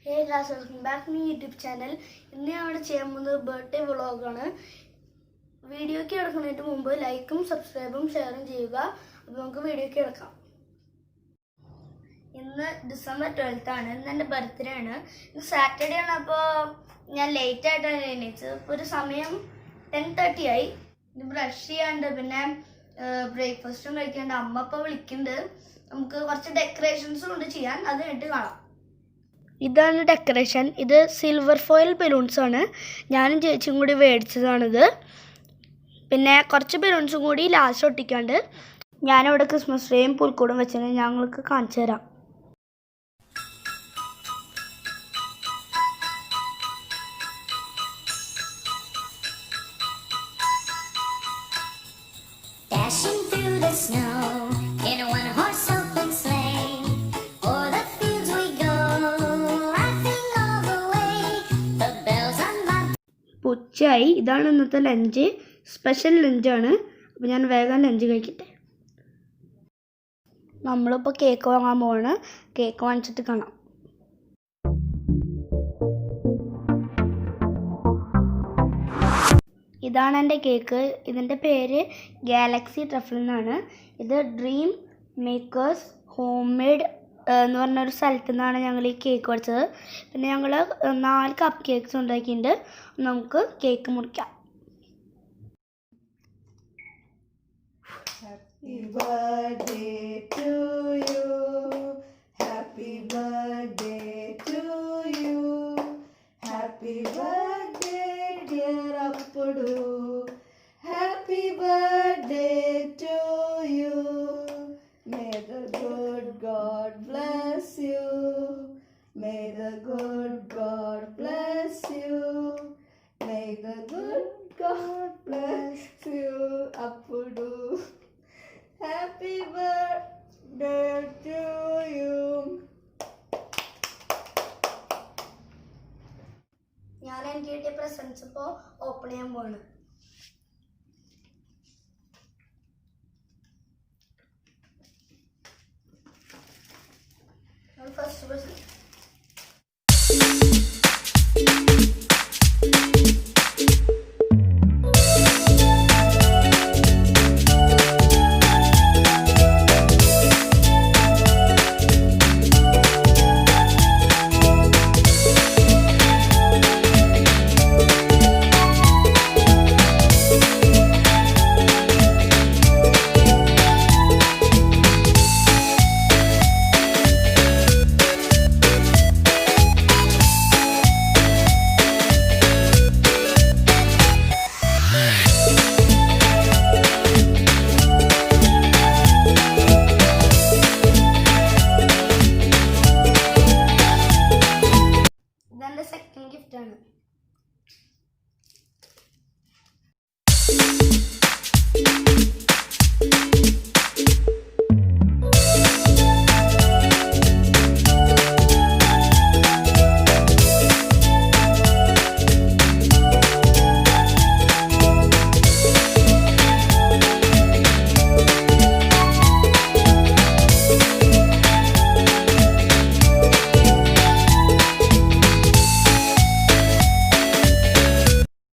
Hey guys, welcome back to my YouTube channel. ഇന്ന് ഞാൻ ഇവിടെ ചെയ്യാൻ പോകുന്നത് ബർത്ത്ഡേ വ്ളോഗാണ്. വീഡിയോയ്ക്ക് കിടക്കുന്നതിന് മുമ്പ് ലൈക്കും സബ്സ്ക്രൈബും ഷെയറും ചെയ്യുക. അപ്പോൾ നമുക്ക് വീഡിയോയ്ക്ക് കിടക്കാം. ഇന്ന് ഡിസംബർ 12th ആണ്. ഇന്ന് എൻ്റെ ബർത്ത്ഡേ ആണ്. ഇന്ന് സാറ്റർഡേ ആണ്. അപ്പോൾ ഞാൻ ലേറ്റ് ആയിട്ടാണ് എണീച്ചത്. ഇപ്പോൾ ഒരു സമയം 10:30 ആയി. ഇത് ബ്രഷ് ചെയ്യാണ്ട് പിന്നെ ബ്രേക്ക്ഫാസ്റ്റും കഴിക്കാണ്ട് അമ്മ ഇപ്പോൾ വിളിക്കുന്നുണ്ട്. നമുക്ക് കുറച്ച് ഡെക്കറേഷൻസും ഉണ്ട് ചെയ്യാൻ. അത് കഴിഞ്ഞിട്ട് കാണാം. ഇതാണ് ഡെക്കറേഷൻ. ഇത് സിൽവർ ഫോയിൽ ബലൂൺസ് ആണ്. ഞാനും ചേച്ചിയും കൂടി മേടിച്ചതാണിത്. പിന്നെ കുറച്ച് ബലൂൺസും കൂടി ലാസ്റ്റ് ഒട്ടിക്കാണ്ട് ഞാനിവിടെ ക്രിസ്മസ് ട്രീയും പുൽക്കൂടും വെച്ചാൽ ഞങ്ങൾക്ക് കാണിച്ചു തരാം. Dashing through the snow in a one-horse open sleigh, o'er the fields we go, laughing all the way. The bells on my ഉച്ചയായി. ഇതാണ് ഇന്നത്തെ ലഞ്ച്. സ്പെഷ്യൽ ലഞ്ചാണ്. അപ്പോൾ ഞാൻ വേഗം ലഞ്ച് കഴിക്കട്ടെ. നമ്മളിപ്പോൾ കേക്ക് വാങ്ങാൻ പോവാണ്. കേക്ക് വാങ്ങിച്ചിട്ട് കാണാം. ഇതാണ് എൻ്റെ കേക്ക്. ഇതിൻ്റെ പേര് ഗാലക്സി ട്രഫിൾ എന്നാണ്. ഇത് ഡ്രീം മേക്കേഴ്സ് ഹോം മെയ്ഡ് എന്ന് പറഞ്ഞൊരു സ്ഥലത്തു നിന്നാണ് ഞങ്ങൾ ഈ കേക്ക് മേടിച്ചത്. പിന്നെ ഞങ്ങൾ 4 കപ്പ് കേക്ക്സ് ഉണ്ടാക്കിയിട്ടുണ്ട്. നമുക്ക് cake മുറിക്കാം. Happy birthday to you. Happy birthday to you. Happy birthday dear Appudu. Happy birthday to you. May the good God bless you. May the good God bless you. May the good God bless you, Appudu. Happy birthday to you. ഞാൻ എനിക്ക് കിട്ടിയ presence ഇപ്പോൾ open ചെയ്യാൻ പോവാണ്. First present ഇതെൻ്റെ second ഗിഫ്റ്റാണ്.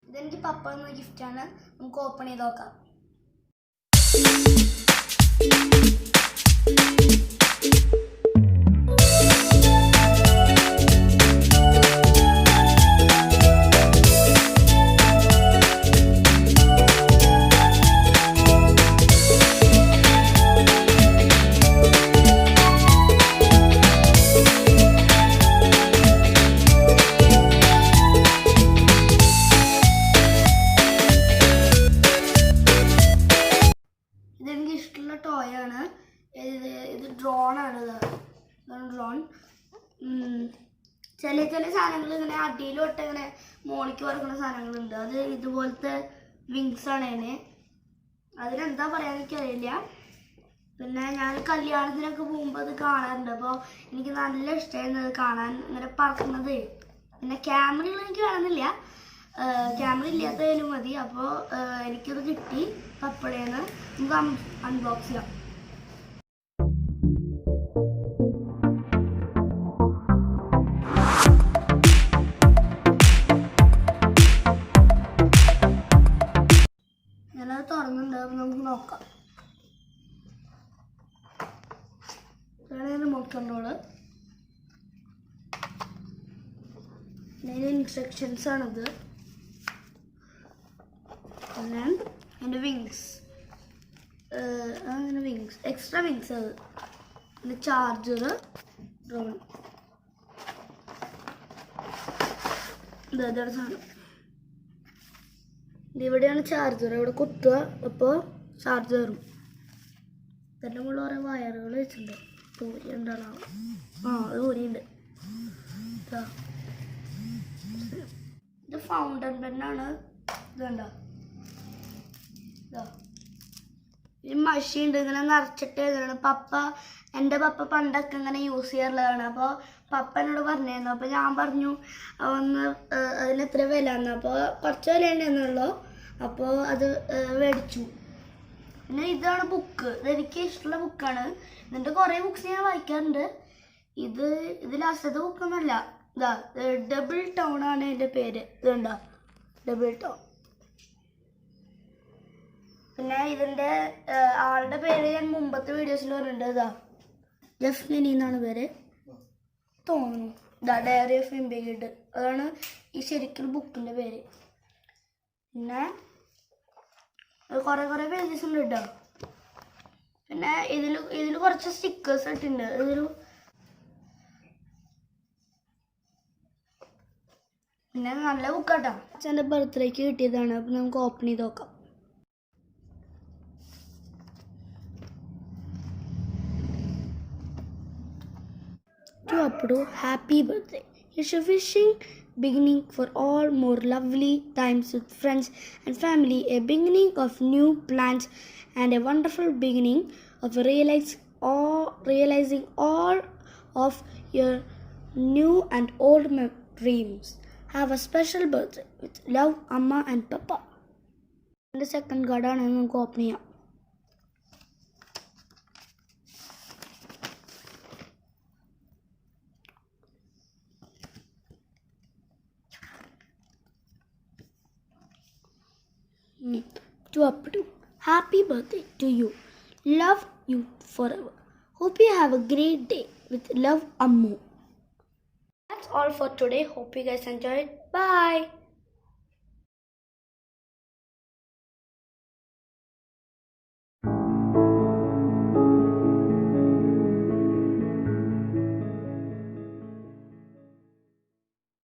ഇതെനിക്ക് പപ്പ എന്ന ഗിഫ്റ്റാണ്. നമുക്ക് ഓപ്പൺ ചെയ്ത് നോക്കാം. ഇതെനിക്ക് ഇഷ്ടമുള്ള ടോയാണ്. ഇത് ഡ്രോണാണ്. ഇതാണ് ഡ്രോൺ. ചില സാധനങ്ങൾ ഇങ്ങനെ അടിയിലോട്ട് ഇങ്ങനെ മോളിക്ക് പറക്കുന്ന സാധനങ്ങളുണ്ട്. അത് ഇതുപോലത്തെ വിങ്സ് ആണ്. അതിനെന്താ പറയാൻ എനിക്കറിയില്ല. പിന്നെ ഞാൻ കല്യാണത്തിനൊക്കെ പോകുമ്പോൾ അത് കാണാറുണ്ട്. അപ്പോൾ എനിക്ക് നല്ല ഇഷ്ടമായിരുന്നു അത് കാണാൻ, ഇങ്ങനെ പറക്കുന്നത്. പിന്നെ ക്യാമറകൾ എനിക്ക് കാണുന്നില്ല. ക്യാമറ ഇല്ലാത്തതിലും മതി. അപ്പോൾ എനിക്കത് കിട്ടി പപ്പടേന്ന്. നമുക്ക് അൺബോക്സ് ചെയ്യാം. കൺട്രോള്. ഇതിൻ്റെ ഇൻസ്ട്രക്ഷൻസ് ആണിത്. പിന്നെ എൻ്റെ വിങ്സ്, അങ്ങനെ വിങ്സ്, എക്സ്ട്രാ വിങ്സ് അത്. പിന്നെ ചാർജർ, ഡ്രോൺ, ഇതാണ് സാധനം. ഇവിടെയാണ് ചാർജർ, ഇവിടെ കുത്തുക, അപ്പോൾ ചാർജ് കയറും. ഇതിൻ്റെ മുകളിൽ കുറേ വയറുകൾ വെച്ചിട്ടുണ്ട്. ഊരി ഉണ്ടാവും. അത് ഊരിയുണ്ട്. ഇത് ഫൗണ്ടൻ പെന്നാണ്. ഇതുണ്ടോ, ഈ മഷി ഉണ്ട്, ഇങ്ങനെ നിറച്ചിട്ട് എഴുതണം. എൻ്റെ പപ്പ പണ്ടൊക്കെ ഇങ്ങനെ യൂസ് ചെയ്യാറുള്ളതാണ്. അപ്പോൾ പപ്പ എന്നോട് പറഞ്ഞിരുന്നു. അപ്പോൾ ഞാൻ പറഞ്ഞു ഒന്ന് അതിന് എത്ര വില എന്ന്. അപ്പോൾ കുറച്ച് വില ഉണ്ടെന്നുള്ളൂ. അപ്പോൾ അത് മേടിച്ചു. പിന്നെ ഇതാണ് ബുക്ക്. ഇതെനിക്ക് ഇഷ്ടമുള്ള ബുക്കാണ്. ഇതിൻ്റെ കുറേ ബുക്ക്സ് ഞാൻ വായിക്കാറുണ്ട്. ഇത് ലാസ്റ്റത്തെ ബുക്കൊന്നുമല്ല. ഡബിൾ ടൗൺ ആണ് എൻ്റെ പേര്. ഇതുണ്ടോ, ഡബിൾ ടൗൺ. പിന്നെ ഇതിൻ്റെ ആളുടെ പേര് ഞാൻ മുമ്പത്തെ വീഡിയോസിൽ പറഞ്ഞിട്ടുണ്ട്. ജെഫ് മിനി എന്നാണ് പേര് തോന്നുന്നു. ഡയറി ഓഫ് ഇംബിഗിഡ്, അതാണ് ഈ ശരിക്കും ബുക്കിൻ്റെ പേര്. പിന്നെ കുറേ പേജസ് ഉണ്ട് കേട്ടോ. പിന്നെ ഇതിൽ കുറച്ച് സ്റ്റിക്കേഴ്സ് ഇട്ടിട്ടുണ്ട്. പിന്നെ നല്ല ബുക്കാട്ടോ. അച്ഛൻ്റെ ബർത്ത്ഡേക്ക് കിട്ടിയതാണ്. അപ്പം നമുക്ക് ഓപ്പൺ ചെയ്ത് നോക്കാം. To Appudu, happy birthday. Here's your wishing beginning for all more lovely times with friends and family, a beginning of new plans and a wonderful beginning of realizing all of your new and old dreams. Have a special birthday with love, Amma and Papa. The second card ആണ് നമുക്ക് open ചെയ്യാം. To Appudu, happy birthday to you. Love you forever. Hope you have a great day. With love, Ammu. That's all for today. Hope you guys enjoyed. Bye.